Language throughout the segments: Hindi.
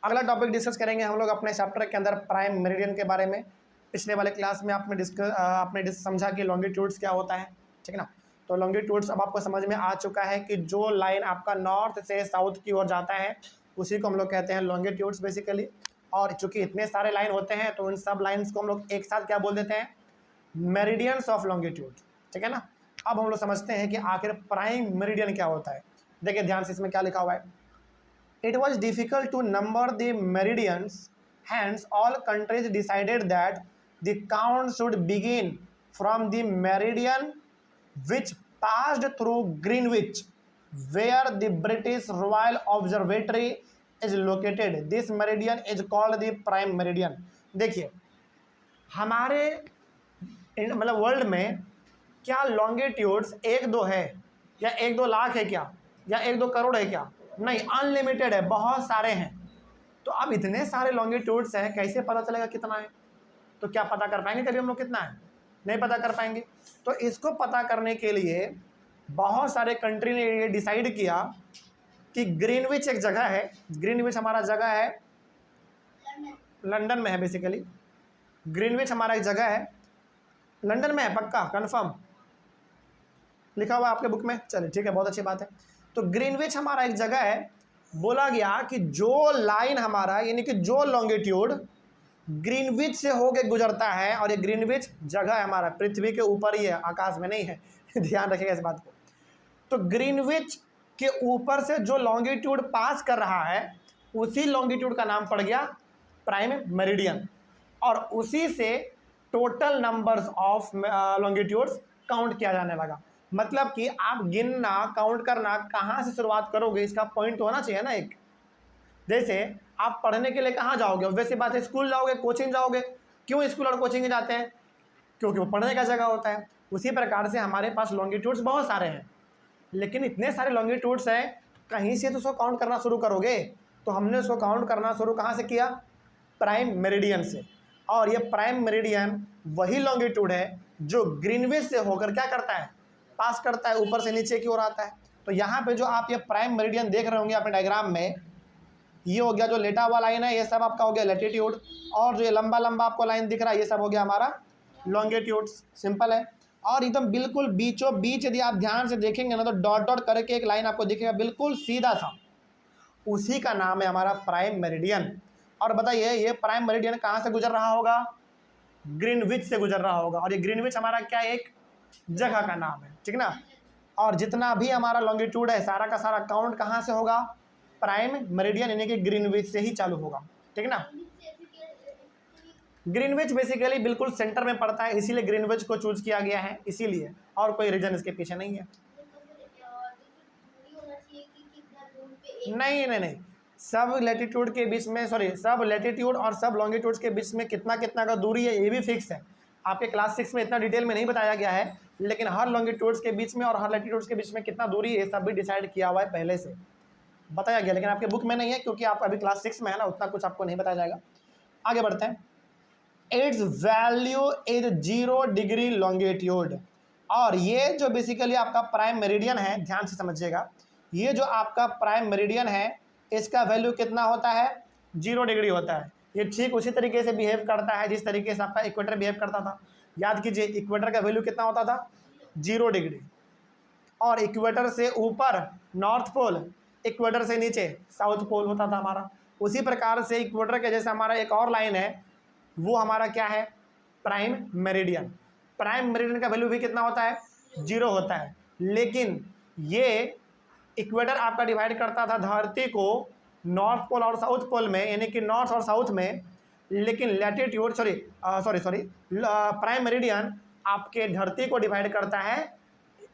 अगला टॉपिक डिस्कस करेंगे हम लोग अपने चैप्टर के अंदर प्राइम मेरिडियन के बारे में। पिछले वाले क्लास में आपने समझा कि लॉन्गिट्यूड्स क्या होता है, ठीक है ना। तो लॉन्गिट्यूड्स अब आपको समझ में आ चुका है कि जो लाइन आपका नॉर्थ से साउथ की ओर जाता है उसी को हम लोग कहते हैं लॉन्गिट्यूड्स बेसिकली। और चूंकि इतने सारे लाइन होते हैं तो इन सब लाइन्स को हम लोग एक साथ क्या बोल देते हैं, मेरिडियंस ऑफ लॉन्गिट्यूड, ठीक है ना। अब हम लोग समझते हैं कि आखिर प्राइम मेरिडियन क्या होता है। देखिए ध्यान से इसमें क्या लिखा हुआ है, it was difficult to number the meridians, hence all countries decided that the count should begin from the meridian which passed through Greenwich, where the British Royal Observatory is located. This meridian is called the prime meridian. देखिए हमारे मतलब वर्ल्ड में क्या लॉन्गिट्यूड्स 1-2 है या 1-2 लाख है क्या या 1-2 करोड़ है क्या? नहीं, अनलिमिटेड है, बहुत सारे हैं। तो अब इतने सारे लॉन्गिट्यूड्स हैं, कैसे पता चलेगा कितना है? तो क्या पता कर पाएंगे कभी हम लोग कितना है? नहीं पता कर पाएंगे। तो इसको पता करने के लिए बहुत सारे कंट्री ने ये डिसाइड किया कि ग्रीनविच एक जगह है, ग्रीनविच हमारा जगह है लंदन में है बेसिकली। ग्रीनविच हमारा एक जगह है लंदन में है, पक्का कंफर्म लिखा हुआ आपके बुक में, चलिए ठीक है, बहुत अच्छी बात है। तो ग्रीनविच हमारा एक जगह है, बोला गया कि जो लाइन हमारा यानी कि जो लॉन्गिट्यूड ग्रीनविच से होके गुजरता है, और ये ग्रीनविच जगह है हमारा पृथ्वी के ऊपर ही है, आकाश में नहीं है ध्यान रखिएगा इस बात को। तो ग्रीनविच के ऊपर से जो लॉन्गिट्यूड पास कर रहा है उसी लॉन्गिट्यूड का नाम पड़ गया प्राइम मेरिडियन, और उसी से total numbers of longitudes count किया जाने लगा। मतलब कि आप गिनना काउंट करना कहाँ से शुरुआत करोगे, इसका पॉइंट होना चाहिए ना एक। जैसे आप पढ़ने के लिए कहाँ जाओगे, वैसे बात है स्कूल जाओगे, कोचिंग जाओगे। क्यों स्कूल और कोचिंग जाते हैं? क्योंकि वो पढ़ने का जगह होता है। उसी प्रकार से हमारे पास लॉन्गिट्यूड्स बहुत सारे हैं, लेकिन इतने सारे लॉन्गिट्यूड्स हैं, कहीं से तो उसको काउंट करना शुरू करोगे। तो हमने उसको काउंट करना शुरू कहाँ से किया? प्राइम मेरिडियन से। और ये प्राइम मेरिडियन वही लॉन्गिट्यूड है जो ग्रीनविच से होकर क्या करता है, पास करता है, ऊपर से नीचे की ओर आता है। तो यहाँ पे जो आप ये प्राइम मेरिडियन देख रहे होंगे अपने डायग्राम में, ये हो गया जो लेटा हुआ लाइन है, ये सब आपका हो गया लैटिट्यूड, और जो ये लंबा लंबा आपको लाइन दिख रहा है ये सब हो गया हमारा लॉन्गिट्यूड्स। सिंपल है। और एकदम बिल्कुल बीचों बीच यदि आप ध्यान से देखेंगे ना तो डॉट डॉट करके एक लाइन आपको दिखेगा बिल्कुल सीधा सा, उसी का नाम है हमारा प्राइम मेरिडियन। और बताइए ये प्राइम मेरिडियन कहाँ से गुजर रहा होगा? ग्रीनविच से गुजर रहा होगा। और ये ग्रीनविच हमारा क्या एक जगह का नाम है, ठीक ना। और जितना भी हमारा लॉन्गिट्यूड है सारा का सारा काउंट कहाँ से होगा? प्राइम मेरिडियन यानी कि ग्रीनविच से ही चालू होगा, ठीक ना। ग्रीनविच बेसिकली बिल्कुल सेंटर में पड़ता है, इसीलिए ग्रीनविच को चूज किया गया है, इसीलिए, और कोई रीजन इसके पीछे नहीं है। नहीं नहीं नहीं, सब लैटिट्यूड के बीच में, सॉरी, सब लैटिट्यूड और सब लॉन्गिट्यूड्स के बीच में कितना कितना का दूरी है ये भी फिक्स है। आपके क्लास 6 में इतना डिटेल में नहीं बताया गया है, लेकिन हर लॉन्गिट्यूड्स के बीच में और हर लैटिट्यूड्स के बीच में कितना दूरी है सब भी डिसाइड किया हुआ है, पहले से बताया गया, लेकिन आपके बुक में नहीं है क्योंकि आप अभी क्लास 6 में है ना, उतना कुछ आपको नहीं बताया जाएगा। आगे बढ़ते हैं। It's value is 0 degree longitude. और ये जो बेसिकली आपका प्राइम मेरिडियन है, ध्यान से समझिएगा, ये जो आपका प्राइम मेरिडियन है इसका वैल्यू कितना होता है? 0 डिग्री होता है। ये ठीक उसी तरीके से बिहेव करता है जिस तरीके से आपका इक्वेटर बिहेव करता था। याद कीजिए इक्वेटर का वैल्यू कितना होता था? 0 डिग्री। और इक्वेटर से ऊपर नॉर्थ पोल, इक्वेटर से नीचे साउथ पोल होता था हमारा। उसी प्रकार से इक्वेटर के जैसे हमारा एक और लाइन है, वो हमारा क्या है? Prime meridian. प्राइम मेरिडियन का वैल्यू भी कितना होता है? 0 होता है। लेकिन ये इक्वेटर आपका डिवाइड करता था धरती को नॉर्थ पोल और साउथ पोल में, यानी कि नॉर्थ और साउथ में। लेकिन लैटिट्यूड सॉरी प्राइम मेरिडियन आपके धरती को डिवाइड करता है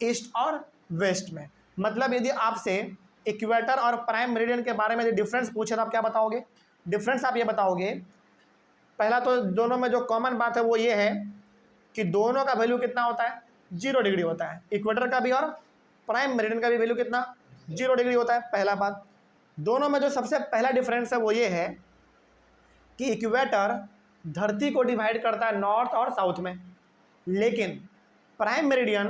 ईस्ट और वेस्ट में। मतलब यदि आपसे इक्वेटर और प्राइम मेरिडियन के बारे में यदि डिफरेंस पूछे तो आप क्या बताओगे? डिफरेंस आप ये बताओगे, पहला तो दोनों में जो कॉमन बात है वो ये है कि दोनों का वैल्यू कितना होता है? 0 डिग्री होता है। इक्वेटर का भी और प्राइम मेरिडियन का भी वैल्यू कितना? 0 डिग्री होता है। पहला बात। दोनों में जो सबसे पहला डिफरेंस है वो ये है कि इक्वेटर धरती को डिवाइड करता है नॉर्थ और साउथ में, लेकिन प्राइम मेरिडियन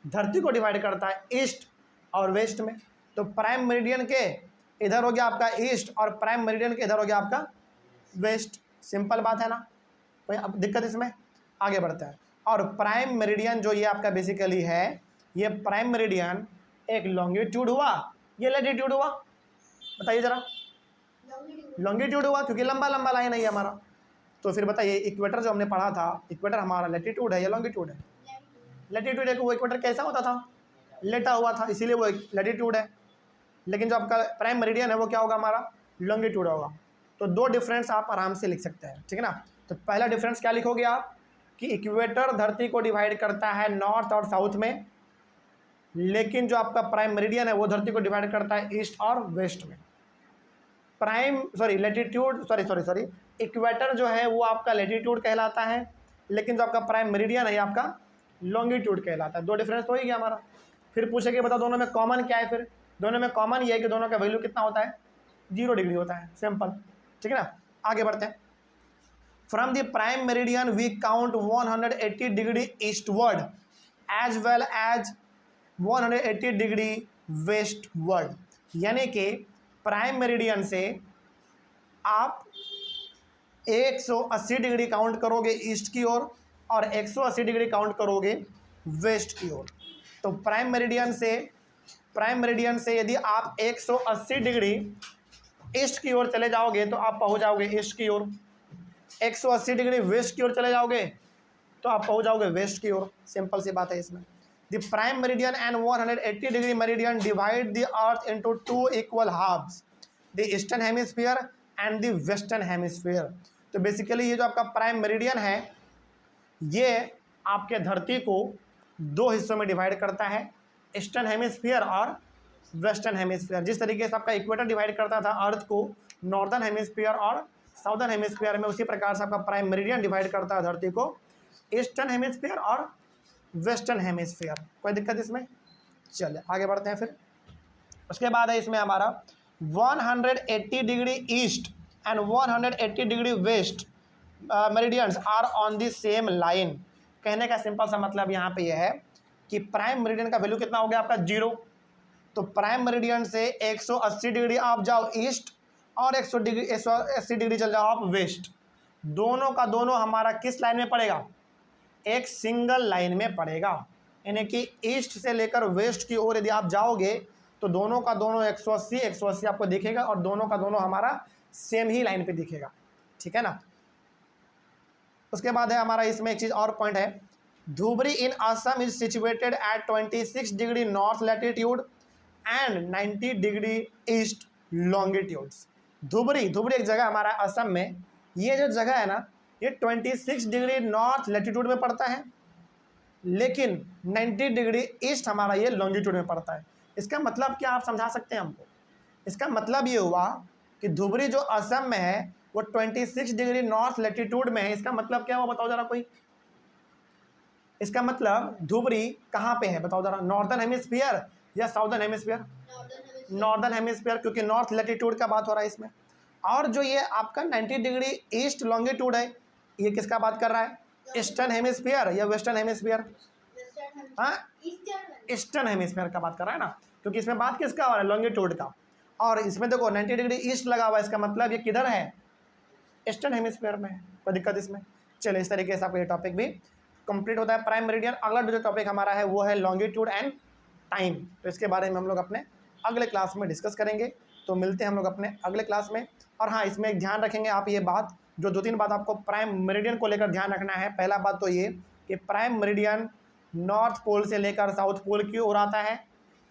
धरती को डिवाइड करता है ईस्ट और वेस्ट में। तो प्राइम मेरिडियन के इधर हो गया आपका ईस्ट और प्राइम मेरिडियन के इधर हो गया आपका वेस्ट। सिंपल बात है ना, कोई अब दिक्कत इसमें? आगे बढ़ता है। और प्राइम मेरिडियन जो ये आपका बेसिकली है, ये प्राइम मेरिडियन एक लॉन्गिट्यूड हुआ, ये लैटिट्यूड हुआ, बताइए जरा। लॉन्गिट्यूड हुआ क्योंकि लंबा लंबा लाइन है हमारा। तो फिर बताइए इक्वेटर जो हमने पढ़ा था, इक्वेटर हमारा लैटिट्यूड है या लॉन्गिट्यूड है? लैटिट्यूड है। वो इक्वेटर कैसा होता था? लेटा हुआ था, इसीलिए वो लैटिट्यूड है। लेकिन जो आपका प्राइम मेरिडियन है वो क्या होगा? हमारा लॉन्गिट्यूड होगा। तो दो डिफरेंस आप आराम से लिख सकते हैं, ठीक है ना। तो पहला डिफरेंस क्या लिखोगे आप कि इक्वेटर धरती को डिवाइड करता है नॉर्थ और साउथ में, लेकिन जो आपका प्राइम मेरिडियन है वो धरती को डिवाइड करता है ईस्ट और वेस्ट में। लैटिट्यूड इक्वेटर जो है वो आपका लैटिट्यूड कहलाता है, लेकिन जो आपका प्राइम मेरिडियन है ये आपका लॉन्गिट्यूड कहलाता है। दो डिफरेंस तो हो ही गया हमारा। फिर पूछेंगे बताओ दोनों में कॉमन क्या है? फिर दोनों में कॉमन ये है कि दोनों का वैल्यू कितना होता है? 0 डिग्री होता है। सिंपल, ठीक है ना। आगे बढ़ते हैं। From the prime meridian we count 180 degree eastward as well as 180 degree westward. यानी कि प्राइम मेरिडियन से आप 180 डिग्री काउंट करोगे ईस्ट की ओर और 180 डिग्री काउंट करोगे वेस्ट की ओर। तो प्राइम मेरिडियन से यदि आप 180 डिग्री ईस्ट की ओर चले जाओगे तो आप पहुंच जाओगे ईस्ट की ओर, 180 डिग्री वेस्ट की ओर चले जाओगे तो आप पहुंच जाओगे वेस्ट की ओर। सिंपल सी बात है इसमें। The prime meridian and 180 degree meridian divide the earth into 2 equal halves, the eastern hemisphere and the western hemisphere. तो बेसिकली ये जो आपका प्राइम मेरिडियन है ये आपके धरती को 2 हिस्सों में डिवाइड करता है, ईस्टर्न हेमिस्फीयर और वेस्टर्न हेमिस्फीयर। जिस तरीके से आपका इक्वेटर डिवाइड करता था अर्थ को नॉर्दर्न हेमिस्फीयर और साउदर्न हेमिस्फीयर में, उसी प्रकार से आपका प्राइम मेरिडियन डिवाइड करता है धरती को ईस्टर्न हेमिस्फीयर और वेस्टर्न हेमिस्फीयर। कोई दिक्कत इसमें? चलिए आगे बढ़ते हैं। फिर उसके बाद है इसमें हमारा 180 degree east and 180 degree west meridians are on the same line. कहने का सिंपल सा मतलब यहाँ पे यह है कि प्राइम मेरिडियन का वैल्यू कितना हो गया आपका? 0। तो प्राइम मेरिडियन से 180 डिग्री आप जाओ ईस्ट और 180 डिग्री चल जाओ आप वेस्ट। दोनों का दोनों हमारा किस लाइन में पड़ेगा? एक सिंगल लाइन में पड़ेगा। यानी कि ईस्ट से लेकर वेस्ट की ओर यदि आप जाओगे तो दोनों का दोनों 180 आपको दिखेगा और दोनों का दोनों हमारा सेम ही लाइन पे दिखेगा, ठीक है ना। उसके बाद है हमारा इसमें एक चीज़ और पॉइंट है, Dhubri in Assam is situated at 26 degree north latitude and 90 degree east longitudes. Dhubri एक जगह हमारा असम में, ये जो जगह है ना ये 26 डिग्री नॉर्थ लैटिट्यूड में पड़ता है, लेकिन 90 डिग्री ईस्ट हमारा ये लॉन्गिट्यूड में पड़ता है। इसका मतलब क्या आप समझा सकते हैं हमको? इसका मतलब ये हुआ कि धुबरी जो असम में है वो 26 डिग्री नॉर्थ लैटिट्यूड में है। इसका मतलब क्या हुआ बताओ जरा कोई? इसका मतलब धुबरी कहाँ पे है बताओ जरा? नॉर्दर्न हेमिस्फीयर या साउदर्न हेमिस्फीयर? नॉर्दर्न हेमिस्फीयर, क्योंकि नॉर्थ लैटिट्यूड का बात हो रहा है इसमें। और जो ये आपका 90 डिग्री ईस्ट लॉन्गिट्यूड है ये किसका बात कर रहा है? ईस्टर्न हेमिस्फीयर या वेस्टर्न हेमिस्फीयर? हाँ, ईस्टर्न हेमिस्फीयर का बात कर रहा है ना, क्योंकि इसमें बात किसका हो रहा है? लॉन्गिट्यूड का। और इसमें देखो 90 डिग्री ईस्ट लगा हुआ है, इसका मतलब ये किधर है? ईस्टर्न हेमिस्फीयर में है। कोई दिक्कत इसमें? चलिए इस तरीके से आपका ये टॉपिक भी कंप्लीट होता है प्राइम मेरिडियन। अगला जो टॉपिक हमारा है वो है लॉन्गिट्यूड एंड टाइम। तो इसके बारे में हम लोग अपने अगले क्लास में डिस्कस करेंगे। तो मिलते हैं हम लोग अपने अगले क्लास में। और हाँ, इसमें एक ध्यान रखेंगे आप ये बात, जो 2-3 बात आपको प्राइम मेरिडियन को लेकर ध्यान रखना है। पहला बात तो ये कि प्राइम मेरिडियन नॉर्थ पोल से लेकर साउथ पोल की ओर आता है,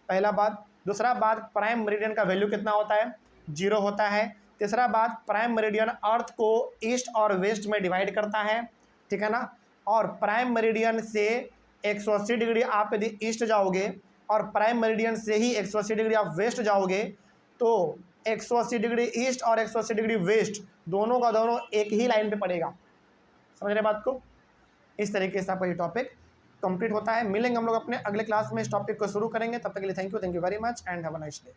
पहला बात। दूसरा बात, प्राइम मेरिडियन का वैल्यू कितना होता है? 0 होता है। तीसरा बात, प्राइम मेरिडियन अर्थ को ईस्ट और वेस्ट में डिवाइड करता है, ठीक है ना। और प्राइम मेरिडियन से 180 डिग्री आप यदि ईस्ट जाओगे और प्राइम मेरिडियन से ही 180 डिग्री आप वेस्ट जाओगे तो 180 डिग्री ईस्ट और 180 डिग्री वेस्ट दोनों का दोनों एक ही लाइन पे पड़ेगा। समझ रहे बात को? इस तरीके से आपका ये टॉपिक कंप्लीट होता है। मिलेंगे हम लोग अपने अगले क्लास में, इस टॉपिक को शुरू करेंगे। तब तक के लिए thank you very much and have a nice day.